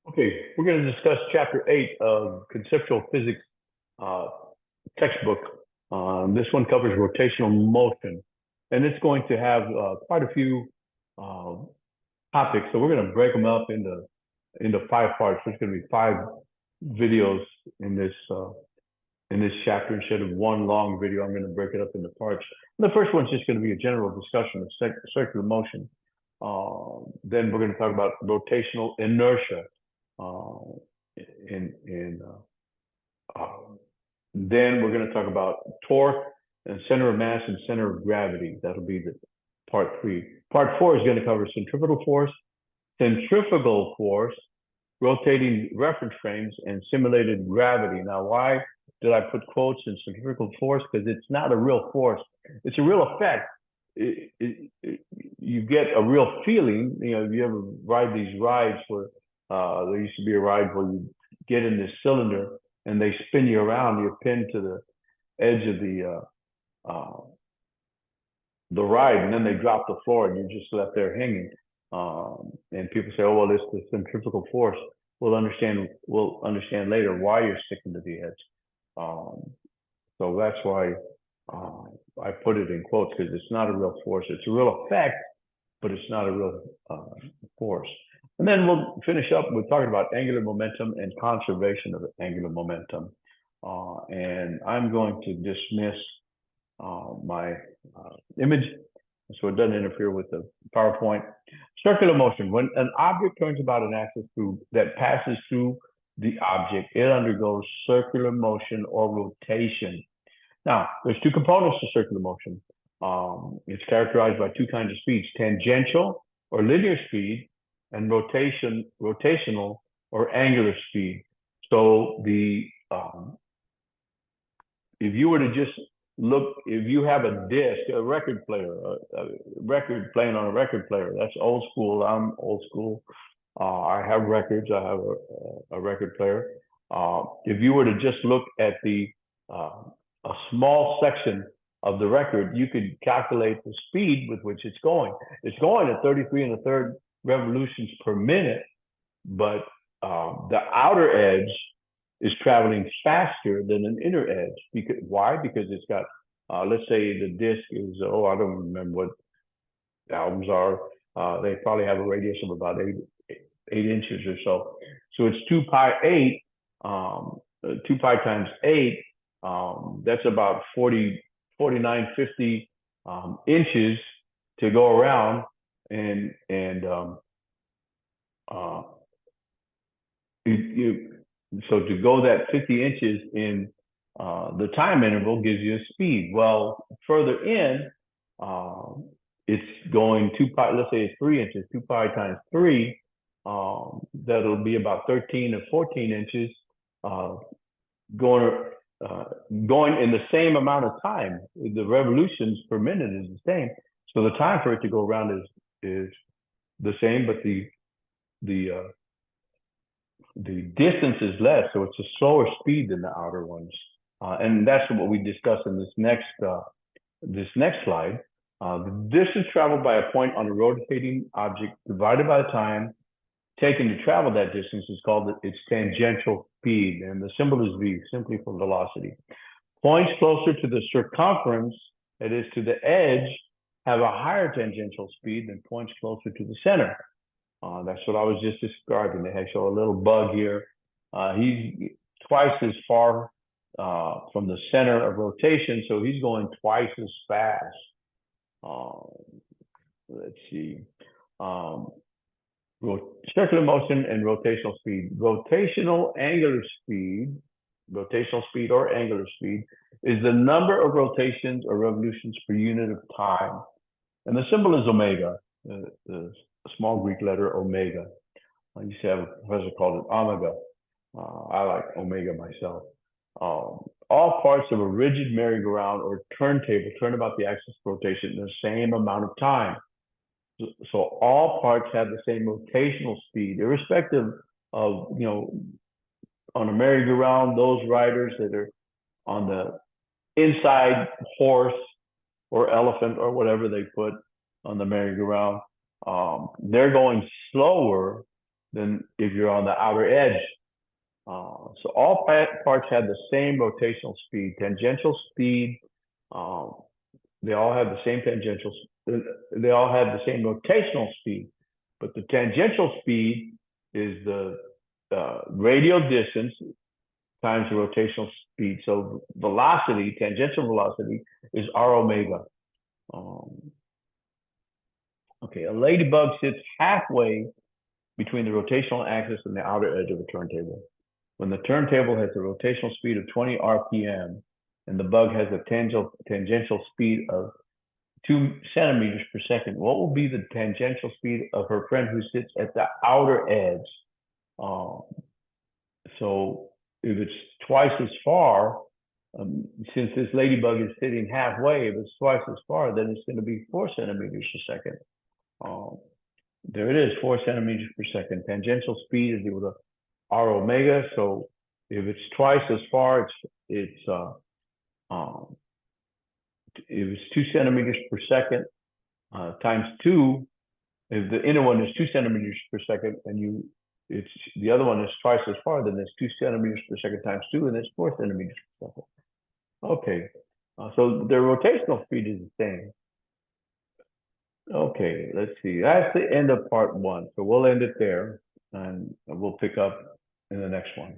Okay, we're going to discuss chapter 8 of Conceptual Physics uh, textbook. This one covers rotational motion, and it's going to have quite a few uh, topics. So we're going to break them up into five parts. There's going to be five videos in this chapter instead of one long video. I'm going to break it up into parts. And the first one's just going to be a general discussion of circular motion. Then we're going to talk about rotational inertia. Uh, in Then we're going to talk about torque and center of mass and center of gravity. That'll be the part 3. Part 4 is going to cover centrifugal force, rotating reference frames, and simulated gravity. Now, why did I put quotes in centrifugal force? Because it's not a real force. It's a real effect. You get a real feeling. You know, if you ever ride these rides where there used to be a ride where you get in this cylinder and they spin you around. You're pinned to the edge of the ride, and then they drop the floor, and you're just left there hanging. And people say, "Oh, well, it's the centrifugal force." We'll understand later why you're sticking to the edge. So that's why I put it in quotes, because it's not a real force. It's a real effect, but it's not a real force. And then we'll finish up with talking about angular momentum and conservation of angular momentum. And I'm going to dismiss my image so it doesn't interfere with the PowerPoint. Circular motion. When an object turns about an axis that passes through the object, it undergoes circular motion or rotation. Now, there's two components to circular motion. It's characterized by two kinds of speeds: tangential or linear speed, and rotational or angular speed. So if you were to just look, if you have a disc, a record player, a record playing on a record player, that's old school. I'm old school. I have records. I have a record player. If you were to just look at a small section of the record, you could calculate the speed with which it's going. It's going at 33 1/3 revolutions per minute, but the outer edge is traveling faster than an inner edge. Why? Because it's got, let's say the disc is, I don't remember what albums are. They probably have a radius of about 8 inches or so. So it's 2 pi 8, 2 pi times 8. That's about 49, 50 inches to go around, and so to go that 50 inches in the time interval gives you a speed. Well, further in, it's going 2 pi, let's say it's 3 inches, 2 pi times 3, that'll be about 13 or 14 inches going in the same amount of time. The revolutions per minute is the same. So the time for it to go around is the same, but the distance is less, so it's a slower speed than the outer ones. And that's what we discuss in this next slide. The distance traveled by a point on a rotating object divided by the time taken to travel that distance is called its tangential speed, and the symbol is V, simply for velocity. Points closer to the circumference, that is to the edge, have a higher tangential speed than points closer to the center. That's what I was just describing. They show a little bug here. He's twice as far from the center of rotation, so he's going twice as fast. Let's see. Circular motion and rotational speed. Rotational speed or angular speed is the number of rotations or revolutions per unit of time. And the symbol is omega, the small Greek letter omega. I used to have a professor called it omega. I like omega myself. All parts of a rigid merry-go-round or turntable turn about the axis of rotation in the same amount of time. So all parts have the same rotational speed, irrespective of, on a merry-go-round, those riders that are on the inside horse or elephant or whatever they put on the merry-go-round, they're going slower than if you're on the outer edge. So all parts have the same rotational speed, tangential speed. Um, they all have the same tangential. They all have the same rotational speed, but the tangential speed is the radial distance times the rotational speed. So velocity, tangential velocity, is r omega. Um, okay, a ladybug sits halfway between the rotational axis and the outer edge of a turntable. When the turntable has a rotational speed of 20 RPM and the bug has a tangential speed of 2 centimeters per second, what will be the tangential speed of her friend who sits at the outer edge? Um, so if it's twice as far, since this ladybug is sitting halfway, if it's twice as far, then it's going to be 4 centimeters per second. Um, there it is, 4 centimeters per second. Tangential speed is equal to r omega. So if it's twice as far, um, if it's 2 centimeters per second times 2. If the inner one is 2 centimeters per second, and it's the other one is twice as far, then it's 2 centimeters per second times 2, and it's 4 centimeters per second. Okay, so the rotational speed is the same. Okay, let's see. That's the end of part 1. So we'll end it there, and we'll pick up in the next one.